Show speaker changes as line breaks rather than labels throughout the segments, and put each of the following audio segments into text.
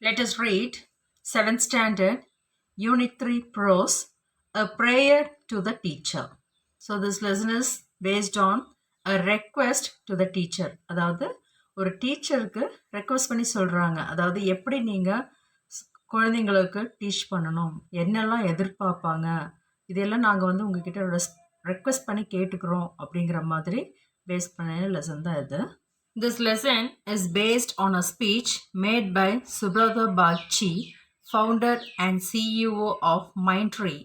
Let us read 7th Standard, Unit 3 Prose, A Prayer to the Teacher. So this lesson is based on a request to the teacher. அதாவது ஒரு டீச்சருக்கு request பண்ணி சொல்கிறாங்க. அதாவது எப்படி நீங்கள் குழந்தைங்களுக்கு டீச் பண்ணணும், என்னெல்லாம் எதிர்பார்ப்பாங்க, இதெல்லாம் நாங்கள் வந்து உங்ககிட்ட ரெக்வஸ்ட் பண்ணி கேட்டுக்கிறோம் அப்படிங்கிற மாதிரி பேஸ் பண்ண லெசன் தான் இது. This lesson is based on a speech made by Subrata Bagchi, founder and CEO of Mindtree,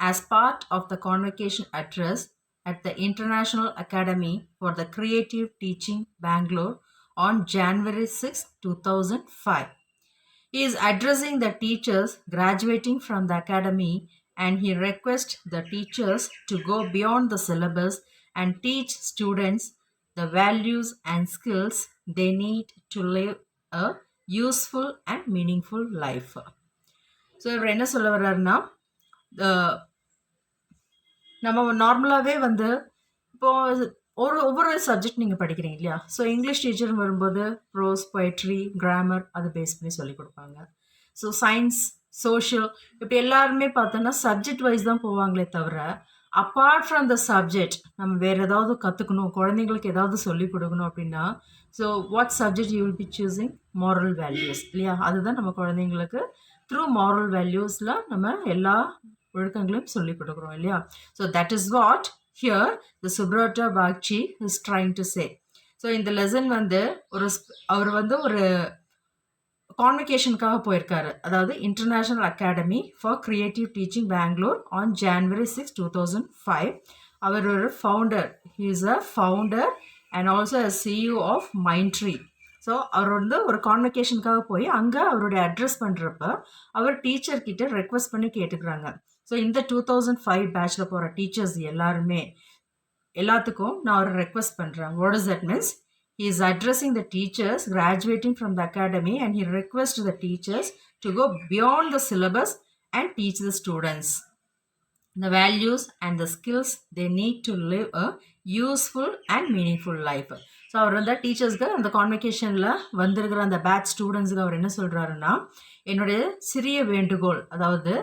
as part of the convocation address at the International Academy for the Creative Teaching, Bangalore on January 6, 2005. He is addressing the teachers graduating from the academy, and he requests the teachers to go beyond the syllabus and teach students the values and skills they need to live a useful and meaningful life. So இவர் என்ன சொல்ல வர்றாருன்னா, நம்ம நார்மலாகவே வந்து இப்போது ஒவ்வொரு subject நீங்கள் படிக்கிறீங்க இல்லையா? ஸோ இங்கிலீஷ் டீச்சர்னு வரும்போது ப்ரோஸ், பொயட்ரி, கிராமர் அதை பேஸ் பண்ணி சொல்லிக் கொடுப்பாங்க. ஸோ சயின்ஸ், சோஷியல் இப்படி எல்லாருமே பார்த்தோன்னா சப்ஜெக்ட் வைஸ் தான் போவாங்களே தவிர, அப்பார்ட் ஃப்ரம் த சப்ஜெக்ட் நம்ம வேறு ஏதாவது கற்றுக்கணும், குழந்தைங்களுக்கு ஏதாவது சொல்லிக் கொடுக்கணும் அப்படின்னா, so what subject you will be choosing? Moral values இல்லையா? அதுதான் நம்ம குழந்தைங்களுக்கு த்ரூ மாரல் வேல்யூஸில் நம்ம எல்லா ஒழுக்கங்களையும் சொல்லிக் கொடுக்குறோம் இல்லையா? So that is what here the Subrata Bagchi is trying to say. So இந்த லெசன் வந்து அவர் வந்து ஒரு கான்வெகேஷனுக்காக போயிருக்காரு. அதாவது international academy for creative teaching Bangalore on January 6, 2005. அவர் ஒரு founder. He is a founder and also a CEO of Mindtree. So அவர் வந்து ஒரு கான்வெகேஷனுக்காக போய் அங்கே அவருடைய அட்ரஸ் பண்ணுறப்ப அவர் டீச்சர்கிட்ட ரெக்வஸ்ட் பண்ணி கேட்டுக்கிறாங்க. ஸோ இந்த 2005 பேட்சில் போகிற டீச்சர்ஸ் எல்லாத்துக்கும் நான் ஒரு ரெக்வஸ்ட் பண்ணுறேன். What is that means? He is addressing the teachers graduating from the academy, and he requests the teachers to go beyond the syllabus and teach the students the values and the skills they need to live a useful and meaningful life. So அவர் வந்து டீச்சர்ஸ்க்கு அந்த கான்வெகேஷனில் வந்திருக்கிற அந்த batch ஸ்டூடெண்ட்ஸுக்கு அவர் என்ன சொல்கிறாருன்னா, என்னுடைய சிறிய வேண்டுகோள், அதாவது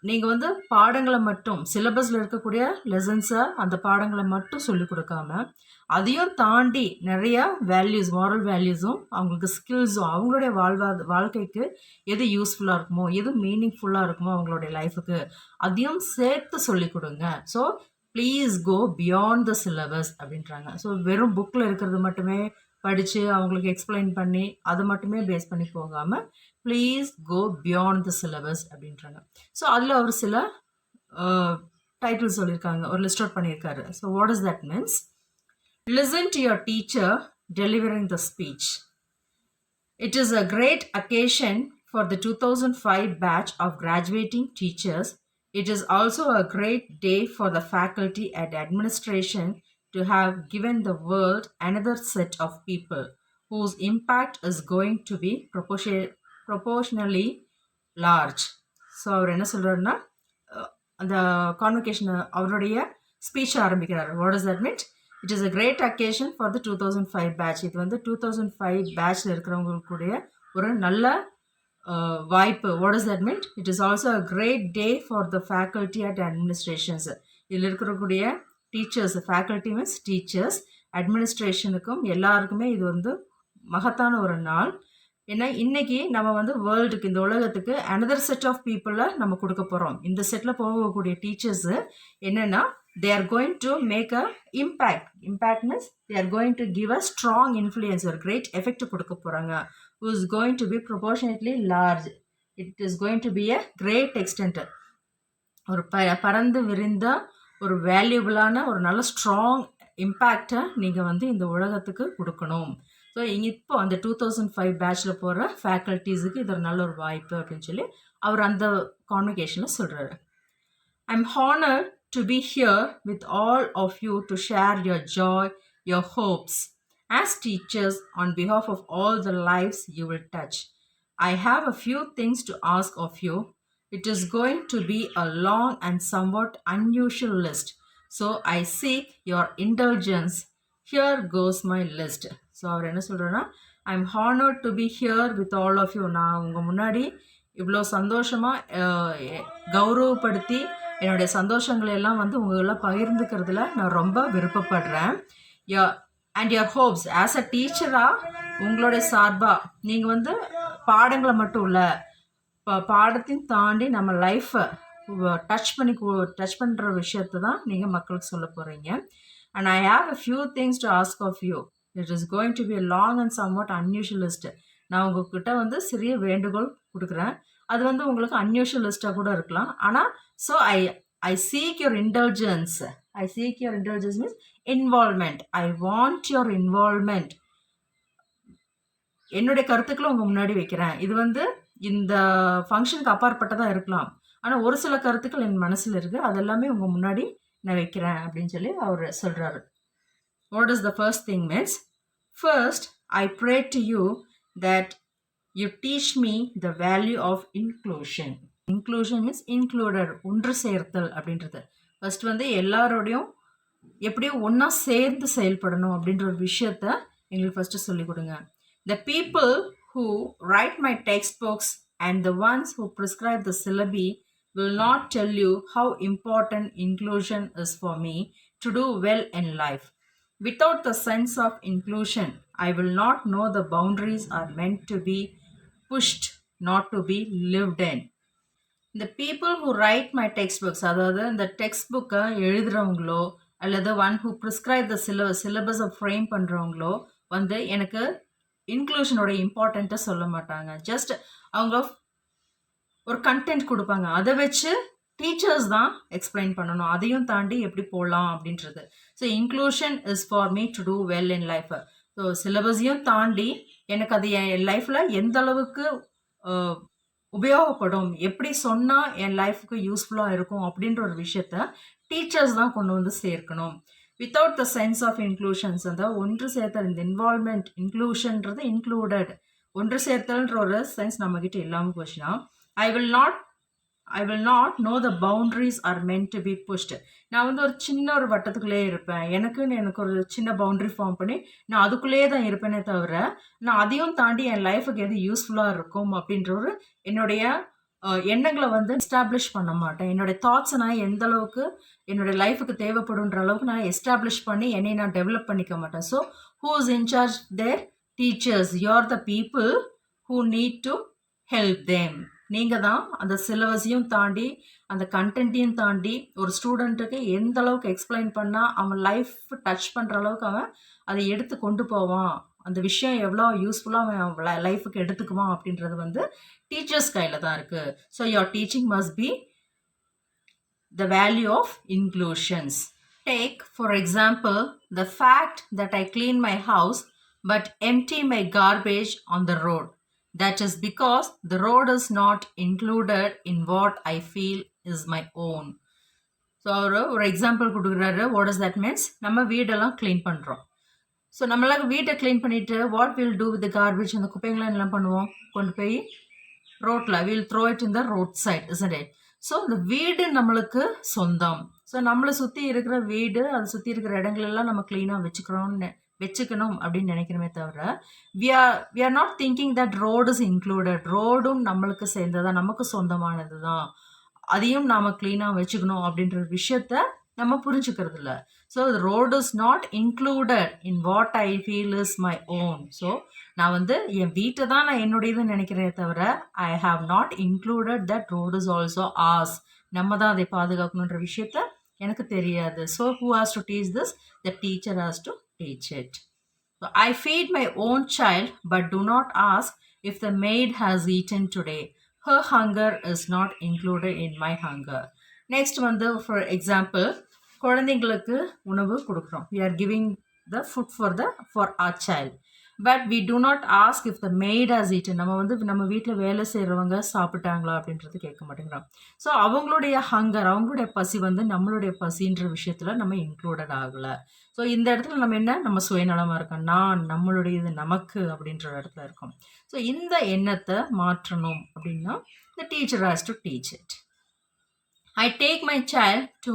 நீங்கள் வந்து பாடங்களை மட்டும் சிலபஸில் இருக்கக்கூடிய லெசன்ஸை அந்த பாடங்களை மட்டும் சொல்லிக் கொடுக்காம அதையும் தாண்டி நிறையா வேல்யூஸ், மாரல் வேல்யூஸும் அவங்களுக்கு ஸ்கில்ஸும் அவங்களுடைய வாழ்க்கைக்கு எது யூஸ்ஃபுல்லாக இருக்குமோ, எது மீனிங்ஃபுல்லாக இருக்குமோ அவங்களுடைய லைஃபுக்கு அதையும் சேர்த்து சொல்லிக் கொடுங்க. So please go beyond the syllabus அப்படின்றாங்க. ஸோ வெறும் புக்கில் இருக்கிறது மட்டுமே படித்து அவங்களுக்கு எக்ஸ்பிளைன் பண்ணி அதை மட்டுமே பேஸ் பண்ணி போகாமல் please go beyond the syllabus அப்படின்றாங்க. ஸோ அதில் அவர் சில டைட்டில் சொல்லியிருக்காங்க, ஒரு லிஸ்ட் அவுட் பண்ணியிருக்காரு. So what is that means? Listen to your teacher delivering the speech. It is a great occasion for the 2005 batch of graduating teachers. It is also a great day for the faculty and administration to have given the world another set of people whose impact is going to be proportionally large. So அவர் என்ன சொல்கிறாருன்னா, அந்த convocation அவருடைய speech ஆரம்பிக்கிறார். What is that mean? It is a great occasion for the 2005 batch. இது வந்து 2005 பேட்சில் இருக்கிறவங்களுக்குடைய ஒரு நல்ல வாய்ப்பு. What is that mean? It is also a great day for the faculty and administrations. இதில் இருக்கக்கூடிய டீச்சர்ஸ், ஃபேக்கல்ட்டி மீன்ஸ் டீச்சர்ஸ், அட்மினிஸ்ட்ரேஷனுக்கும் எல்லாருக்குமே இது வந்து மகத்தான ஒரு நாள். ஏன்னா இன்றைக்கி நம்ம வந்து வேர்ல்டுக்கு, இந்த உலகத்துக்கு அனதர் செட் ஆஃப் பீப்புளை நம்ம கொடுக்க போகிறோம். இந்த செட்டில் போகக்கூடிய டீச்சர்ஸு என்னென்னா, they are going to make a impact means they are going to give a strong influence or great effect கொடுக்க போகிறாங்க. who is going to be proportionately large. it is going to be a great extent. ஒரு பறந்து விரிந்த ஒரு வேல்யூபிளான ஒரு நல்ல strong இம்பேக்டை நீங்கள் வந்து இந்த உலகத்துக்கு கொடுக்கணும். ஸோ இப்போ அந்த 2005 பேட்சில் போகிற ஃபேக்கல்ட்டிஸுக்கு இது ஒரு நல்ல ஒரு வாய்ப்பு அப்படின்னு சொல்லி அவர் அந்த கான்வெகேஷனில் சொல்கிறாரு. ஐ am honoured to be here with all of you to share your joy, your hopes as teachers on behalf of all the lives you will touch. I have a few things to ask of you. It is going to be a long and somewhat unusual list, so I seek your indulgence. Here goes my list. So அவர் என்ன சொல்கிறேன்னா, I am honoured to be here with all of you. நான் உங்கள் முன்னாடி இவ்வளோ சந்தோஷமாக கௌரவப்படுத்தி என்னுடைய சந்தோஷங்களை எல்லாம் வந்து உங்களெல்லாம் பகிர்ந்துக்கிறதுல நான் ரொம்ப விருப்பப்படுறேன். And your hopes as a டீச்சராக உங்களுடைய சார்பாக நீங்கள் வந்து பாடங்களை மட்டும் இல்லை, பாடத்தையும் தாண்டி நம்ம லைஃப்பை டச் பண்ணுற விஷயத்தை தான் நீங்கள் மக்களுக்கு சொல்ல போகிறீங்க. And I have a few things to ask of you. It is going to be long and somewhat unusual list. நான் உங்ககிட்ட வந்து சிறிய வேண்டுகோள் கொடுக்குறேன். அது வந்து உங்களுக்கு அன்யூஷுவல் லிஸ்ட்டாக கூட இருக்கலாம். ஆனால் so I seek your intelligence. I seek your intelligence means involvement. I want your involvement. என்னுடைய கருத்துக்களை உங்கள் முன்னாடி வைக்கிறேன். இது வந்து இந்த ஃபங்க்ஷனுக்கு அப்பாற்பட்டதாக இருக்கலாம். ஆனால் ஒரு சில கருத்துக்கள் என் மனசில் இருக்குது, அதெல்லாமே உங்கள் முன்னாடி நான் வைக்கிறேன் அப்படின்னு சொல்லி அவர் சொல்கிறாரு. What is the first thing means, first I pray to you that you teach me the value of inclusion. Inclusion means included, ஒன்று சேர்த்தல் அப்படின்றது. ஃபர்ஸ்ட் வந்து எல்லாரோடையும் எப்படியும் ஒன்றா சேர்ந்து செயல்படணும் அப்படின்ற ஒரு விஷயத்த எங்களுக்கு ஃபஸ்ட்டு சொல்லிக் கொடுங்க. The people who write my textbooks and the ones who prescribe the syllabi will not tell you how important inclusion is for me to do well in life. Without the sense of inclusion, I will not know the boundaries are meant to be pushed, not to be lived in. The people who write my textbooks, அதாவது இந்த text புக்கை எழுதுகிறவங்களோ அல்லது one who prescribe த சிலபஸை frame பண்ணுறவங்களோ வந்து எனக்கு இன்க்ளூஷனோட இம்பார்ட்டண்ட்டை சொல்ல மாட்டாங்க. Just அவங்க ஒரு கண்டென்ட் கொடுப்பாங்க, அதை வச்சு டீச்சர்ஸ் தான் எக்ஸ்பிளைன் பண்ணணும், அதையும் தாண்டி எப்படி போடலாம் அப்படின்றது. So inclusion is for me to do well in life. So சிலபஸையும் தாண்டி எனக்கு அது என் லைஃப்பில் எந்த அளவுக்கு உபயோகப்படும், எப்படி சொன்னால் என் லைஃபுக்கு யூஸ்ஃபுல்லாக இருக்கும் அப்படின்ற ஒரு விஷயத்த டீச்சர்ஸ் தான் கொண்டு வந்து சேர்க்கணும். Without the sense of inclusions, அந்த ஒன்று சேர்த்தல், இந்த இன்வால்மெண்ட், இன்க்ளூஷன்றது இன்க்ளூடட், ஒன்று சேர்த்தல்ன்ற ஒரு சென்ஸ் நம்மக்கிட்ட இல்லாமல் போச்சுன்னா I will not know the boundaries are meant to be pushed. நான் வந்து ஒரு சின்ன ஒரு வட்டத்துக்குள்ளேயே இருப்பேன், எனக்கு ஒரு சின்ன பவுண்ட்ரி ஃபார்ம் பண்ணி நான் அதுக்குள்ளேயே தான் இருப்பேனே தவிர நான் அதையும் தாண்டி என் லைஃபுக்கு எது யூஸ்ஃபுல்லாக இருக்கும் அப்படின்ற ஒரு என்னுடைய எண்ணங்களை வந்து எஸ்டாப்ளிஷ் பண்ண மாட்டேன். என்னுடைய தாட்ஸை நான் எந்த அளவுக்கு என்னுடைய லைஃபுக்கு தேவைப்படுன்ற அளவுக்கு நான் எஸ்டாப்ளிஷ் பண்ணி என்னை நான் டெவலப் பண்ணிக்க மாட்டேன். So who is incharge there? Teachers. You are the people who need to help them. நீங்கள் தான் அந்த சிலபஸையும் தாண்டி அந்த கண்டென்ட்டையும் தாண்டி ஒரு ஸ்டூடெண்ட்டுக்கு எந்த அளவுக்கு எக்ஸ்பிளைன் பண்ணால் அவன் லைஃப் டச் பண்ணுற அளவுக்கு அவன் அதை எடுத்து கொண்டு போவான், அந்த விஷயம் எவ்வளோ யூஸ்ஃபுல்லாக அவன் லைஃபுக்கு எடுத்துக்குவான் அப்படின்றது வந்து டீச்சர்ஸ் கையில் தான் இருக்குது. So your teaching must be the value of inclusions. Take, for example, the fact that I clean my house but empty my garbage on the road. That is because the road is not included in what I feel is my own. So ஒரு example கொடுக்குறாரு. What is that means, நம்ம வீடெல்லாம் clean பண்ணுறோம். So நம்மளாம் வீட்டை clean பண்ணிவிட்டு what will do with garbage, அந்த குப்பைங்களாம் என்ன பண்ணுவோம், கொண்டு போய் ரோட்டில் will throw it in the road side, isn't it? So இந்த வீடு நம்மளுக்கு சொந்தம். ஸோ நம்மளை சுற்றி இருக்கிற வீடு, அதை சுற்றி இருக்கிற இடங்களெல்லாம் நம்ம க்ளீனாக வச்சுக்கணும் அப்படின்னு நினைக்கிறோமே தவிர we are not thinking that road is included. ரோடும் நம்மளுக்கு சேர்ந்ததான், நமக்கு சொந்தமானது தான், அதையும் நாம் க்ளீனாக வச்சுக்கணும் அப்படின்ற விஷயத்த நம்ம புரிஞ்சுக்கிறது இல்லை. So road is not included in what I feel is my own. So நான் வந்து என் வீட்டை தான் நான் என்னுடையதுன்னு நினைக்கிறேன் தவிர I have not included that road is also as. நம்ம தான் அதை பாதுகாக்கணுன்ற விஷயத்த எனக்கு தெரியாது. So who has to teach this? The teacher has to teach it. So I feet my own child but to not ask if the maid has eaten today. Her hunger is not included in my hunger. Next வந்து for example, குழந்தைங்களுக்கு உணவு கொடுக்குறோம். we are giving the food for our child. But we do not ask if the maid has eaten. நம்ம வந்து நம்ம வீட்டில் வேலை செய்கிறவங்க சாப்பிட்டாங்களா அப்படின்றது கேட்க மாட்டேங்கிறோம். ஸோ அவங்களுடைய ஹங்கர், அவங்களுடைய பசி வந்து நம்மளுடைய பசின்ற விஷயத்தில் நம்ம இன்க்ளூடட் ஆகலை. ஸோ இந்த இடத்துல நம்ம என்ன, நம்ம சுயநலமாக இருக்கோம், நான், நம்மளுடையது, நமக்கு அப்படின்ற இடத்துல இருக்கோம். ஸோ இந்த எண்ணத்தை மாற்றணும் அப்படின்னா the teacher has to teach it. I take my child to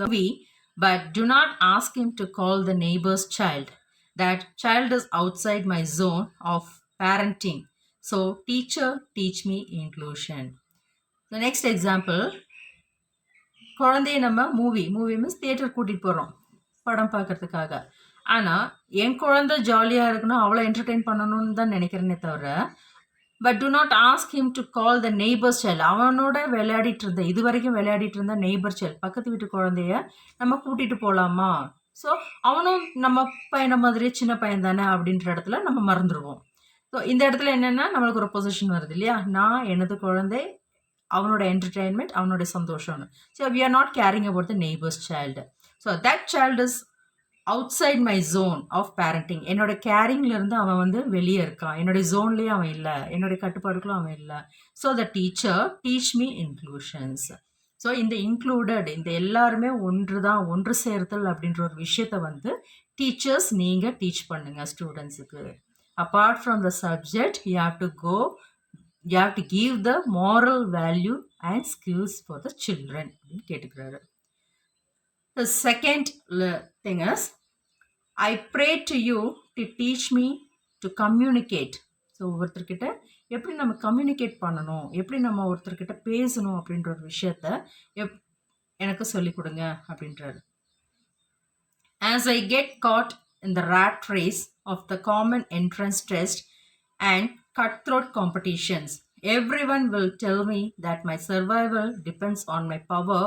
the movie but do not ask him to call the neighbor's child. that child is outside my zone of parenting. So teacher, teach me inclusion. The next example, குழந்தைய நம்ம movie means theatre கூட்டிகிட்டு போகிறோம் படம் பார்க்கறதுக்காக. ஆனால் என் குழந்தை ஜாலியாக இருக்கணும், அவளை என்டர்டெயின் பண்ணணும்னு தான் நினைக்கிறேனே தவிர, but to not ask him to call the neighbour's child. அவனோட விளையாடிட்டு இருந்த இது வரைக்கும் விளையாடிட்டு இருந்த நெய்பர் சைல்டு, பக்கத்து வீட்டு குழந்தைய நம்ம கூட்டிகிட்டு போகலாமா? ஸோ அவனும் நம்ம பையனை மாதிரி சின்ன பையன் தானே அப்படின்ற இடத்துல நம்ம மறந்துடுவோம். ஸோ இந்த இடத்துல என்னென்னா நம்மளுக்கு ஒரு பொசிஷன் வருது இல்லையா, நான் எனது குழந்தை, அவனோட என்டர்டெயின்மெண்ட், அவனோட சந்தோஷம்னு. So we are not caring about the neighbour's child. So that child is outside my zone of parenting. என்னோட கேரிங்லேருந்து அவன் வந்து வெளியே இருக்கான், என்னுடைய ஜோன்லேயே அவன் இல்லை, என்னுடைய கட்டுப்பாடுகளும் அவன் இல்லை. So the teacher teach me inclusions. So இந்த இன்க்ளூடட், இந்த எல்லாருமே ஒன்று சேர்த்தல் அப்படின்ற ஒரு விஷயத்த வந்து டீச்சர்ஸ் நீங்கள் டீச் பண்ணுங்கள் ஸ்டூடெண்ட்ஸுக்கு. Apart from the subject you have to give the moral value and skills for the children அப்படின்னு கேட்டுக்கிறாரு. The second thing is, I pray to you to teach me to communicate. So ஒருத்தர்கிட்ட எப்படி நம்ம communicate பண்ணணும், எப்படி நம்ம ஒருத்தர்கிட்ட பேசணும் அப்படின்ற ஒரு விஷயத்த எனக்கு சொல்லிக் கொடுங்க அப்படின்றாரு. As I get caught in the rat race of the common entrance test and cutthroat competitions, everyone will tell me that my survival depends on my power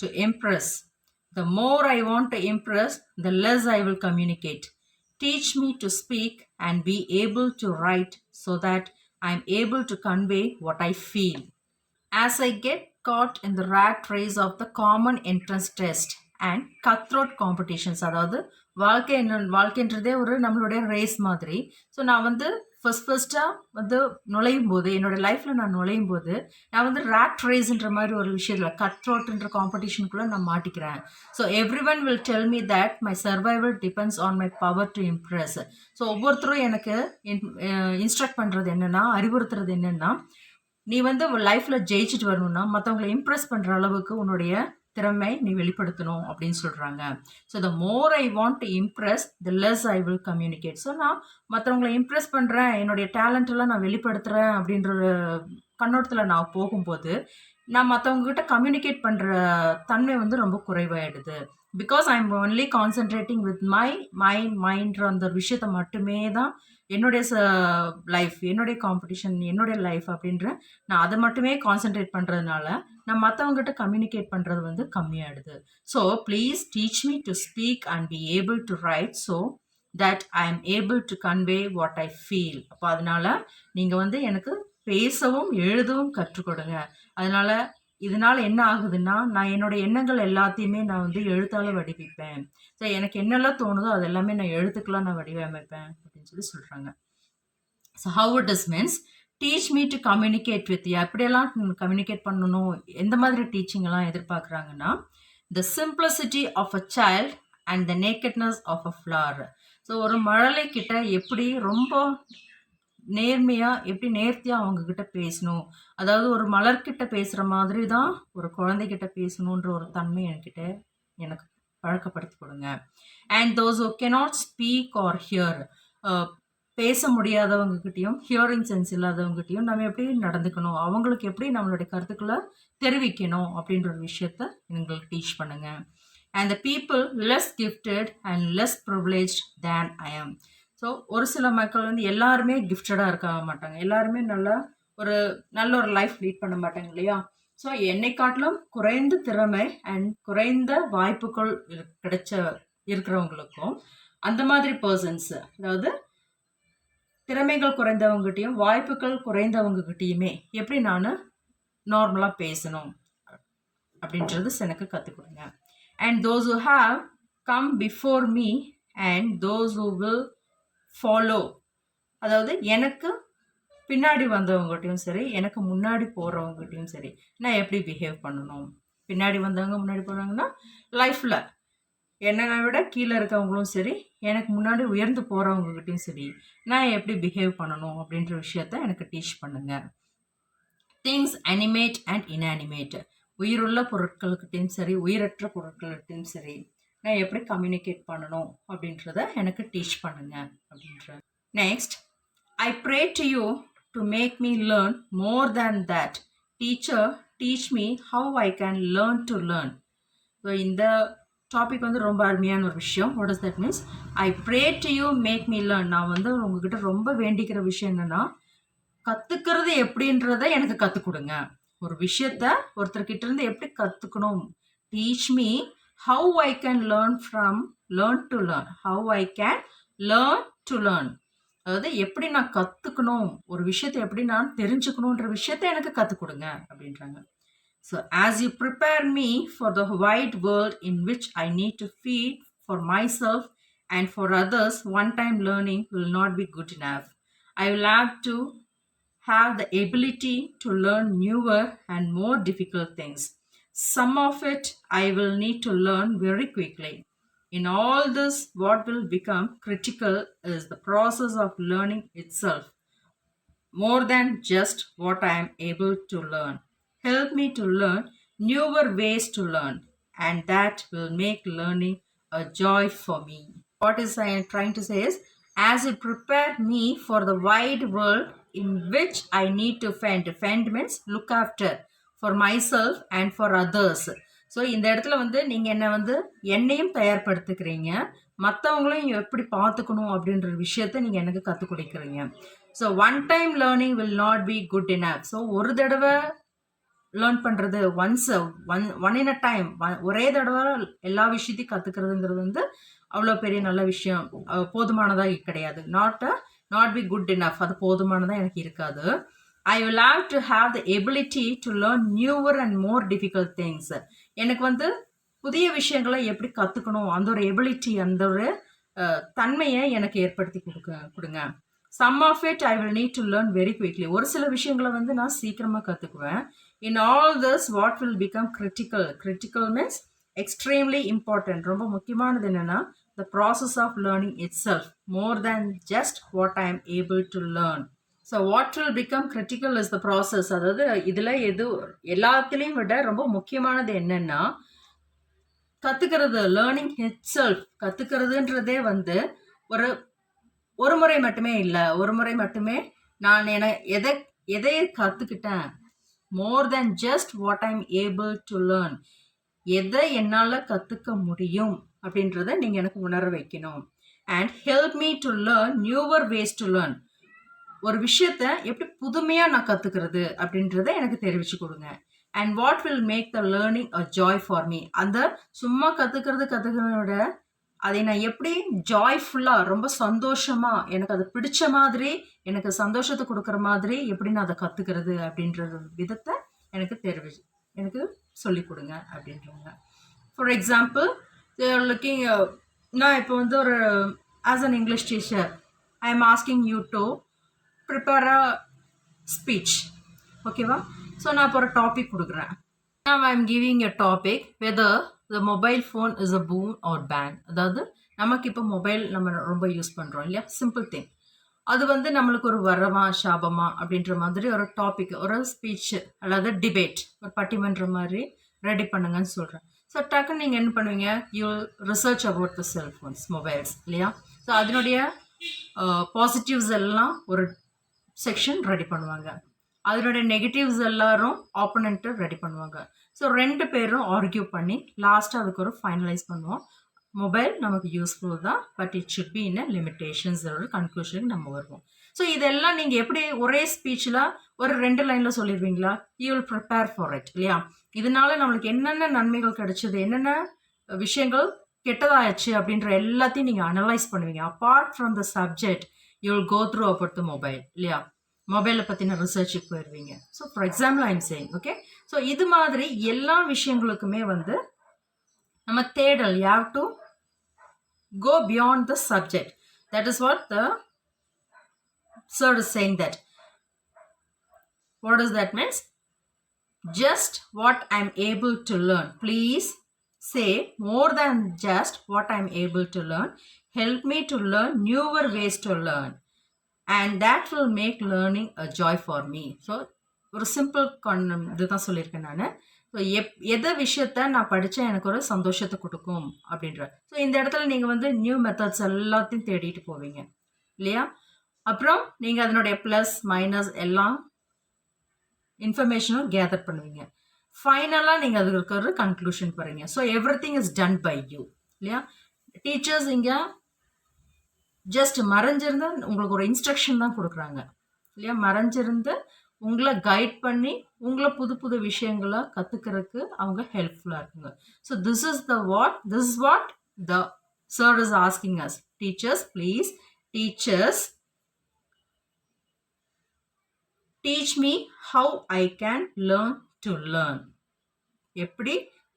to impress. The more I want to impress, the less I will communicate. Teach me to speak and be able to write so that I am able to convey what I feel. As I get caught in the rat race of the common entrance test and cutthroat competitions, அதாவது வாழ்க்கைன்றதே ஒரு நம்மளுடைய race மாதிரி. So நான் வந்து ஃபஸ்ட்டாக வந்து நுழையும் போது, என்னோடய லைஃப்பில் நான் நுழையும் போது, நான் வந்து ரேட் ரேஸ்ன்ற மாதிரி ஒரு விஷயத்தில் கட்ரோட்ன்ற காம்படிஷனுக்குள்ளே நான் மாட்டிக்கிறேன். So everyone will tell me that my survival depends on my power to impress. So ஒவ்வொருத்தரும் எனக்கு இன்ஸ்ட்ரக்ட் பண்ணுறது என்னென்னா, அறிவுறுத்துறது என்னென்னா, நீ வந்து லைஃப்பில் ஜெயிச்சுட்டு வரணும்னா மற்றவங்களை இம்ப்ரெஸ் பண்ணுற அளவுக்கு உன்னுடைய திறமை நீ வெளிப்படுத்தணும் அப்படின்னு சொல்கிறாங்க. So the more I want to Impress the less I will communicate. So நான் மற்றவங்களை இம்ப்ரெஸ் பண்ணுறேன், என்னுடைய டேலண்ட்டெல்லாம் நான் வெளிப்படுத்துகிறேன் அப்படின்ற கண்ணோட்டத்தில் நான் போகும்போது நான் மற்றவங்ககிட்ட கம்யூனிகேட் பண்ணுற தன்மை வந்து ரொம்ப குறைவாயிடுது. Because I am only concentrating with my மைண்ட்ற அந்த விஷயத்தை மட்டுமே தான் என்னுடைய லைஃப், என்னுடைய காம்படிஷன், என்னுடைய லைஃப் அப்படின்ற நான் அதை மட்டுமே கான்சென்ட்ரேட் பண்ணுறதுனால நான் மற்றவங்ககிட்ட கம்யூனிகேட் பண்ணுறது வந்து கம்மியாகிடுது. So please teach me to speak and be able to write so that I am able to convey what I feel. அப்போ அதனால் நீங்கள் வந்து எனக்கு பேசவும் எழுதவும் கற்றுக் கொடுங்க. இதனால் என்ன ஆகுதுன்னா, நான் என்னோடய எண்ணங்கள் எல்லாத்தையுமே நான் வந்து எழுத்தால் வடிவமைப்பேன். ஸோ எனக்கு என்னெல்லாம் தோணுதோ அது எல்லாமே நான் எழுத்துக்கெல்லாம் நான் வடிவமைப்பேன் அப்படின்னு சொல்கிறாங்க. So how it is means teach me to communicate with you. அப்படியெல்லாம் கம்யூனிகேட் பண்ணணும். எந்த மாதிரி டீச்சிங் எல்லாம் எதிர்பார்க்குறாங்கன்னா, the simplicity of a child and the nakedness of a flower. ஸோ ஒரு மழலை கிட்ட எப்படி ரொம்ப நேர்மையாக, எப்படி நேர்த்தியாக அவங்கக்கிட்ட பேசணும், அதாவது ஒரு மலர்கிட்ட பேசுகிற மாதிரி தான் ஒரு குழந்தைகிட்ட பேசணுன்ற ஒரு தன்மை எனக்கு பழக்கப்படுத்தி கொடுங்க. And those who cannot speak are here, பேச முடியாதவங்ககிட்டையும் ஹியரிங் சென்ஸ் இல்லாதவங்ககிட்டையும் நம்ம எப்படி நடந்துக்கணும், அவங்களுக்கு எப்படி நம்மளுடைய கருத்துக்களை தெரிவிக்கணும் அப்படின்ற ஒரு விஷயத்த எங்களுக்கு டீச் பண்ணுங்கள். And the people less gifted and less privileged than I am. So ஒரு சில மக்கள் வந்து எல்லாருமே கிஃப்டடாக இருக்க மாட்டாங்க, எல்லாருமே நல்ல ஒரு லைஃப் லீட் பண்ண மாட்டாங்க இல்லையா. ஸோ என்னை காட்டிலும் குறைந்த திறமை அண்ட் குறைந்த வாய்ப்புகள் இருக்கிறவங்களுக்கும் அந்த மாதிரி பர்சன்ஸ், அதாவது திறமைகள் குறைந்தவங்ககிட்டையும் வாய்ப்புகள் குறைந்தவங்ககிட்டையுமே எப்படி நான் நார்மலாக பேசணும் அப்படின்றது எனக்கு கற்றுக் கொடுங்க. And those who have come before me and those who will follow, அதாவது எனக்கு பின்னாடி வந்தவங்ககிட்டையும் சரி, எனக்கு முன்னாடி போகிறவங்ககிட்டையும் சரி நான் எப்படி பிஹேவ் பண்ணணும். பின்னாடி வந்தவங்க முன்னாடி போகிறாங்கன்னா லைஃப்பில் என்னை விட கீழே இருக்கவங்களும் சரி, எனக்கு முன்னாடி உயர்ந்து போகிறவங்ககிட்டையும் சரி நான் எப்படி பிஹேவ் பண்ணணும் அப்படின்ற விஷயத்த எனக்கு டீச் பண்ணுங்கள். திங்ஸ் அனிமேட் அண்ட் இன்அனிமேட், உயிருள்ள பொருட்கள்கிட்டையும் சரி உயிரற்ற பொருட்கள்கிட்டையும் சரி நான் எப்படி கம்யூனிகேட் பண்ணணும் அப்படின்றத எனக்கு டீச் பண்ணுங்க அப்படின்ற. Next, I pray to you to make me learn more than that. Teacher, teach me how I can learn to learn. So இந்த டாபிக் வந்து ரொம்ப அருமையான ஒரு விஷயம். What is that means? I pray to you make me learn. நான் வந்து உங்ககிட்ட ரொம்ப வேண்டிக்கிற விஷயம் என்னென்னா, கற்றுக்கிறது எப்படின்றத எனக்கு கற்றுக் கொடுங்க. ஒரு விஷயத்த ஒருத்தர்கிட்ட இருந்து எப்படி கற்றுக்கணும். Teach me how I can learn from learn to learn. How I can learn to learn. அதாவது எப்படி நான் கற்றுக்கணும், ஒரு விஷயத்தை எப்படி நான் தெரிஞ்சுக்கணுன்ற விஷயத்த எனக்கு கற்றுக் கொடுங்க அப்படின்றாங்க. So as you prepare me for the wide world in which I need to feed for myself and for others, one time learning will not be good enough. I will have to have the ability to learn newer and more difficult things. Some of it I will need to learn very quickly. In all this, what will become critical is the process of learning itself, more than just what I am able to learn. Help me to learn newer ways to learn, and that will make learning a joy for me. What is I am trying to say is, as you prepare me for the wide world in which I need to fend means look after for myself and for others. So இந்த இடத்துல வந்து நீங்கள் என்ன வந்து என்னையும் தயார்படுத்திக்கிறீங்க, மற்றவங்களையும் எப்படி பார்த்துக்கணும் அப்படின்ற விஷயத்த நீங்கள் எனக்கு கற்றுக் கொடுக்குறீங்க. So one time learning will not be good enough. So ஒரு தடவை லேர்ன் பண்ணுறது, ஒன் இன் அ டைம், ஒரே தடவை எல்லா விஷயத்தையும் கற்றுக்கிறதுங்கிறது வந்து அவ்வளோ பெரிய நல்ல விஷயம், போதுமானதாக கிடையாது. நாட் பி குட் இனஃப், அது போதுமானதாக எனக்கு இருக்காது. I will have to have the ability to learn newer and more difficult things. எனக்கு வந்து புதிய விஷயங்களை எப்படி கற்றுக்கணும், அந்த ஒரு எபிலிட்டி, அந்த ஒரு தன்மையை எனக்கு ஏற்படுத்தி கொடுங்க. Some of it I will need to learn very quickly. ஒரு சில விஷயங்களை வந்து நான் சீக்கிரமாக கற்றுக்குவேன். In all this, what will become critical? Critical means extremely important. ரொம்ப முக்கியமானது என்னென்னா, the process of learning itself, more than just what I am able to learn. So what will become critical is the process. அதாவது இதில் எல்லாத்துலேயும் விட ரொம்ப முக்கியமானது என்னென்னா, கற்றுக்கிறது, லேர்னிங் இட் செல்ஃப். கற்றுக்கிறதுன்றதே வந்து ஒரு முறை மட்டுமே இல்லை, ஒரு முறை மட்டுமே நான் எதை கற்றுக்கிட்டேன், more than just what I am able to learn. எதை என்னால் கற்றுக்க முடியும் அப்படின்றத நீங்கள் எனக்கு உணர வைக்கணும். And help me to learn newer ways to learn. ஒரு விஷயத்த எப்படி புதுமையாக நான் கற்றுக்கிறது அப்படின்றத எனக்கு தெரிவித்து கொடுங்க. And what will make the learning a joy for me. அந்த சும்மா கற்றுக்கிறத விட அதை நான் எப்படி ஜாய்ஃபுல்லாக, ரொம்ப சந்தோஷமாக, எனக்கு அது பிடிச்ச மாதிரி, எனக்கு சந்தோஷத்தை கொடுக்குற மாதிரி எப்படி நான் அதை கற்றுக்கிறது அப்படின்ற விதத்தை எனக்கு சொல்லிக் கொடுங்க அப்படின்றாங்க. ஃபார் எக்ஸாம்பிள், லுக்கிங், நான் இப்போ வந்து ஒரு as an English teacher, I am asking you to prepare a speech. ஓகேவா? ஸோ நான் இப்போ ஒரு டாபிக் கொடுக்குறேன். Now I am giving a topic whether the mobile phone is a boon or ban. அதாவது நமக்கு இப்போ மொபைல் நம்ம ரொம்ப யூஸ் பண்ணுறோம் இல்லையா, சிம்பிள் திங். அது வந்து நம்மளுக்கு ஒரு வரமா சாபமா அப்படின்ற மாதிரி ஒரு டாபிக், ஒரு ஸ்பீச் அல்லது டிபேட், ஒரு பட்டிமன்ற மாதிரி ரெடி பண்ணுங்கன்னு சொல்கிறேன். ஸோ டக்குன்னு நீங்கள் என்ன பண்ணுவீங்க, you research about the cellphones, mobiles இல்லையா. ஸோ அதனுடைய பாசிட்டிவ்ஸ் எல்லாம் ஒரு செக்ஷன் ரெடி பண்ணுவாங்க, அதனுடைய நெகட்டிவ்ஸ் எல்லாரும் ஆப்போனண்ட்டு ரெடி பண்ணுவாங்க. ஸோ ரெண்டு பேரும் ஆர்கியூ பண்ணி லாஸ்ட்டாக அதுக்கு ஒரு ஃபைனலைஸ் பண்ணுவோம். மொபைல் நமக்கு யூஸ்ஃபுல் தான், but it should be in a limitations கன்க்ளூஷனுக்கு நம்ம வருவோம். ஸோ இதெல்லாம் நீங்கள் எப்படி ஒரே ஸ்பீச்சில் ஒரு 2 லைனில் சொல்லிடுவீங்களா? You will prepare for it இல்லையா. இதனால நம்மளுக்கு என்னென்ன நன்மைகள் கிடைச்சது, என்னென்ன விஷயங்கள் கெட்டதாகிடுச்சு அப்படின்ற எல்லாத்தையும் நீங்கள் அனலைஸ் பண்ணுவீங்க. Apart from the subject you will go through about the mobile இல்லையா. மொபைலை பற்றின ரிசர்ச்சுக்கு போயிடுவீங்க. So for example I am saying, okay. So இது மாதிரி எல்லா விஷயங்களுக்குமே வந்து நம்ம தேடல், you have to go beyond the subject. That is what the sir is saying that. What does that means? Just what I'm able to learn. Please say more than just what I'm able to learn. Help me to learn newer ways to learn. And that will make learning a joy for me. So ஒரு simple இதுதான் சொல்லியிருக்கேன் நான். So எந்த விஷயத்த நான் படித்தா எனக்கு ஒரு சந்தோஷத்தை கொடுக்கும் அப்படின்ற. ஸோ இந்த இடத்துல நீங்கள் வந்து நியூ மெத்தட்ஸ் எல்லாத்தையும் தேடிட்டு போவீங்க இல்லையா? அப்புறம் நீங்கள் அதனுடைய ப்ளஸ் மைனஸ் எல்லாம் இன்ஃபர்மேஷனும் கேதர் பண்ணுவீங்க. ஃபைனலாக நீங்கள் அதுக்கு ஒரு கன்க்ளூஷன் போகிறீங்க. So everything is done by you இல்லையா? டீச்சர்ஸ் இங்கே ஜஸ்ட் மறைஞ்சிருந்து உங்களுக்கு ஒரு இன்ஸ்ட்ரக்ஷன் தான் கொடுக்குறாங்க இல்லையா? மறைஞ்சிருந்து உங்களை கைட் பண்ணி உங்களை புது புது விஷயங்களை கற்றுக்கிறதுக்கு அவங்க ஹெல்ப்ஃபுல்லாக இருக்குங்க. So this is what the sir is asking as. Teachers please, teachers teach me how I can learn to learn. எப்படி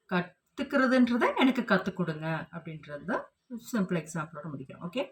கற்றுக்கிறதுன்றதை எனக்கு கற்றுக் கொடுங்க அப்படின்றது தான் சிம்பிள் எக்ஸாம்பிளோட முடிக்கிறோம். ஓகே.